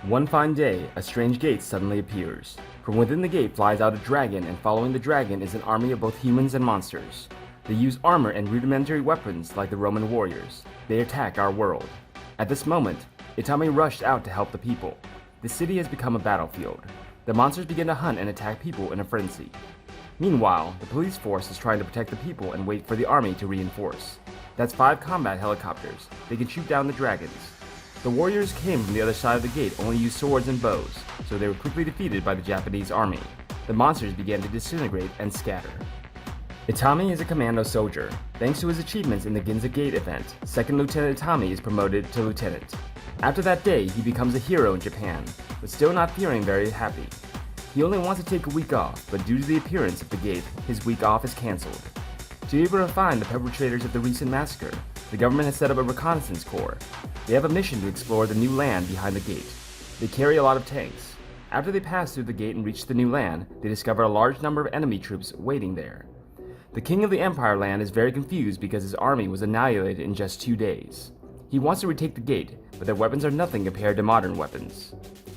One fine day, a strange gate suddenly appears. From within the gate flies out a dragon, and following the dragon is an army of both humans and monsters. They use armor and rudimentary weapons like the Roman warriors. They attack our world. At this moment, Itami rushed out to help the people. The city has become a battlefield. The monsters begin to hunt and attack people in a frenzy. Meanwhile, the police force is trying to protect the people and wait for the army to reinforce. That's 5 combat helicopters. They can shoot down the dragons. The warriors came from the other side of the gate, only used swords and bows, so they were quickly defeated by the Japanese army. The monsters began to disintegrate and scatter. Itami is a commando soldier. Thanks to his achievements in the Ginza Gate event, 2nd Lieutenant Itami is promoted to lieutenant. After that day, he becomes a hero in Japan, but still not feeling very happy. He only wants to take a week off, but due to the appearance of the gate, his week off is cancelled. To be able to find the perpetrators of the recent massacre, the government has set up a reconnaissance corps. They have a mission to explore the new land behind the gate. They carry a lot of tanks. After they pass through the gate and reach the new land, they discover a large number of enemy troops waiting there. The king of the Empire land is very confused because his army was annihilated in just 2 days. He wants to retake the gate, but their weapons are nothing compared to modern weapons.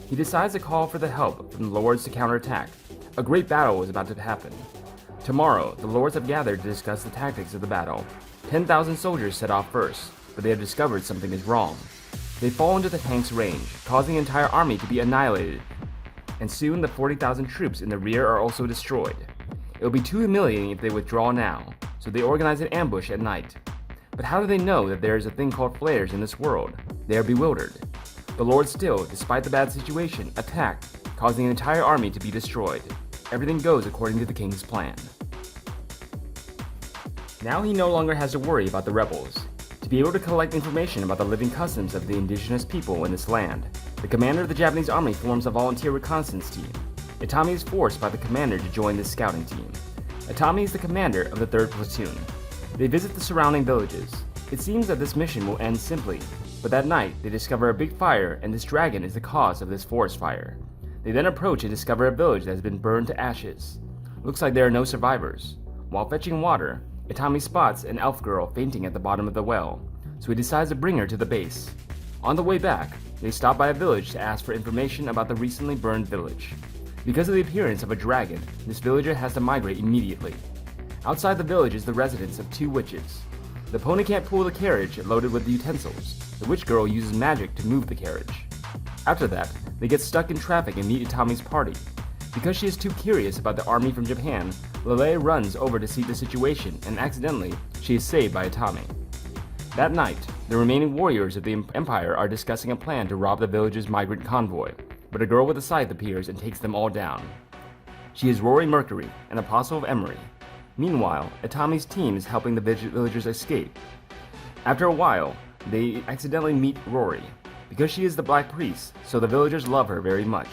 He decides to call for the help from the lords to counterattack. A great battle is about to happen. Tomorrow, the lords have gathered to discuss the tactics of the battle. 10,000 soldiers set off first, but they have discovered something is wrong. They fall into the tank's range, causing the entire army to be annihilated, and soon the 40,000 troops in the rear are also destroyed. It will be too humiliating if they withdraw now, so they organize an ambush at night. But how do they know that there is a thing called flares in this world? They are bewildered. The lords still, despite the bad situation, attack, causing the entire army to be destroyed. Everything goes according to the king's plan. Now he no longer has to worry about the rebels. To be able to collect information about the living customs of the indigenous people in this land, the commander of the Japanese army forms a volunteer reconnaissance team. Itami is forced by the commander to join this scouting team. Itami is the commander of the 3rd platoon. They visit the surrounding villages. It seems that this mission will end simply, but that night they discover a big fire, and this dragon is the cause of this forest fire. They then approach and discover a village that has been burned to ashes. Looks like there are no survivors. While fetching water, Itami spots an elf girl fainting at the bottom of the well, so he decides to bring her to the base. On the way back, they stop by a village to ask for information about the recently burned village. Because of the appearance of a dragon, this villager has to migrate immediately. Outside the village is the residence of 2 witches. The pony can't pull the carriage loaded with utensils. The witch girl uses magic to move the carriage. After that, they get stuck in traffic and meet Itami's party. Because she is too curious about the army from Japan, Lele runs over to see the situation, and accidentally, she is saved by Itami. That night, the remaining warriors of the Empire are discussing a plan to rob the village's migrant convoy, but a girl with a scythe appears and takes them all down. She is Rory Mercury, an apostle of Emery. Meanwhile, Itami's team is helping the villagers escape. After a while, they accidentally meet Rory. Because she is the Black Priest, so the villagers love her very much.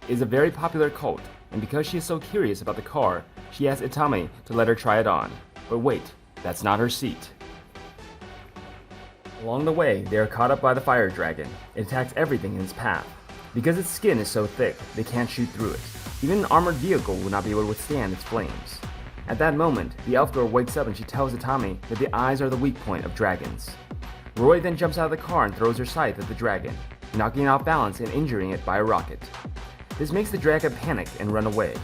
It is a very popular cult, and because she is so curious about the car, she asks Itami to let her try it on. But wait, that's not her seat. Along the way, they are caught up by the fire dragon. It attacks everything in its path. Because its skin is so thick, they can't shoot through it. Even an armored vehicle would not be able to withstand its flames. At that moment, the elf girl wakes up and she tells Itami that the eyes are the weak point of dragons. Roy then jumps out of the car and throws her scythe at the dragon, knocking it off balance and injuring it by a rocket. This makes the dragon panic and run away.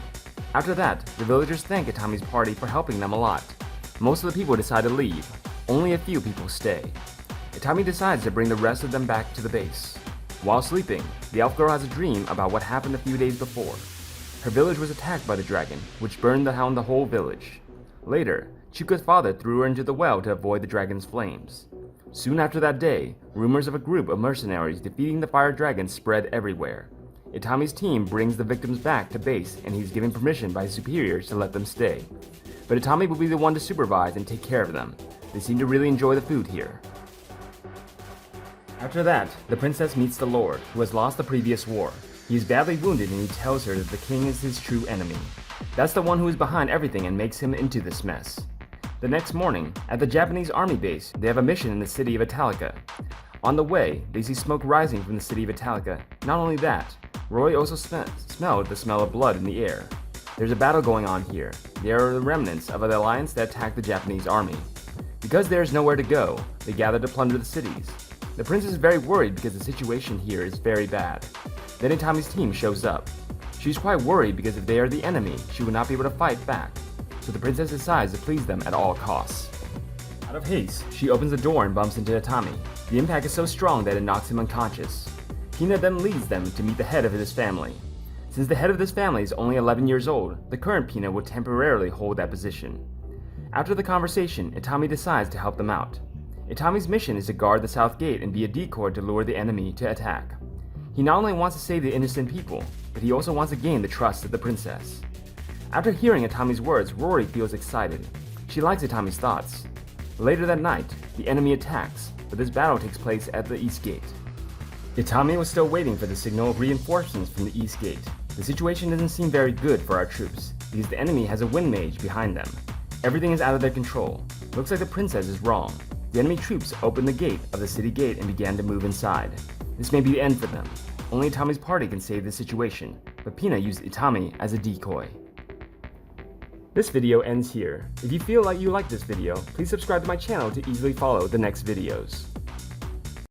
After that, the villagers thank Itami's party for helping them a lot. Most of the people decide to leave. Only a few people stay. Itami decides to bring the rest of them back to the base. While sleeping, the elf girl has a dream about what happened a few days before. Her village was attacked by the dragon, which burned down the whole village. Later, Chuka's father threw her into the well to avoid the dragon's flames. Soon after that day, rumors of a group of mercenaries defeating the fire dragon spread everywhere. Itami's team brings the victims back to base, and he's given permission by his superiors to let them stay. But Itami will be the one to supervise and take care of them. They seem to really enjoy the food here. After that, the princess meets the lord, who has lost the previous war. He is badly wounded and he tells her that the king is his true enemy. That's the one who is behind everything and makes him into this mess. The next morning, at the Japanese army base, they have a mission in the city of Italica. On the way, they see smoke rising from the city of Italica. Not only that, Roy also smelled the smell of blood in the air. There's a battle going on here. They are the remnants of the alliance that attacked the Japanese army. Because there is nowhere to go, they gather to plunder the cities. The princess is very worried because the situation here is very bad. Then Itami's team shows up. She's quite worried because if they are the enemy, she would not be able to fight back. So the princess decides to please them at all costs. Out of haste, she opens the door and bumps into Itami. The impact is so strong that it knocks him unconscious. Pina then leads them to meet the head of his family. Since the head of this family is only 11 years old, the current Pina will temporarily hold that position. After the conversation, Itami decides to help them out. Itami's mission is to guard the south gate and be a decoy to lure the enemy to attack. He not only wants to save the innocent people, but he also wants to gain the trust of the princess. After hearing Itami's words, Rory feels excited. She likes Itami's thoughts. Later that night, the enemy attacks, but this battle takes place at the east gate. Itami was still waiting for the signal of reinforcements from the east gate. The situation doesn't seem very good for our troops, because the enemy has a wind mage behind them. Everything is out of their control. Looks like the princess is wrong. The enemy troops opened the gate of the city gate and began to move inside. This may be the end for them. Only Itami's party can save the situation, but Pina used Itami as a decoy. This video ends here. If you feel like you like this video, please subscribe to my channel to easily follow the next videos.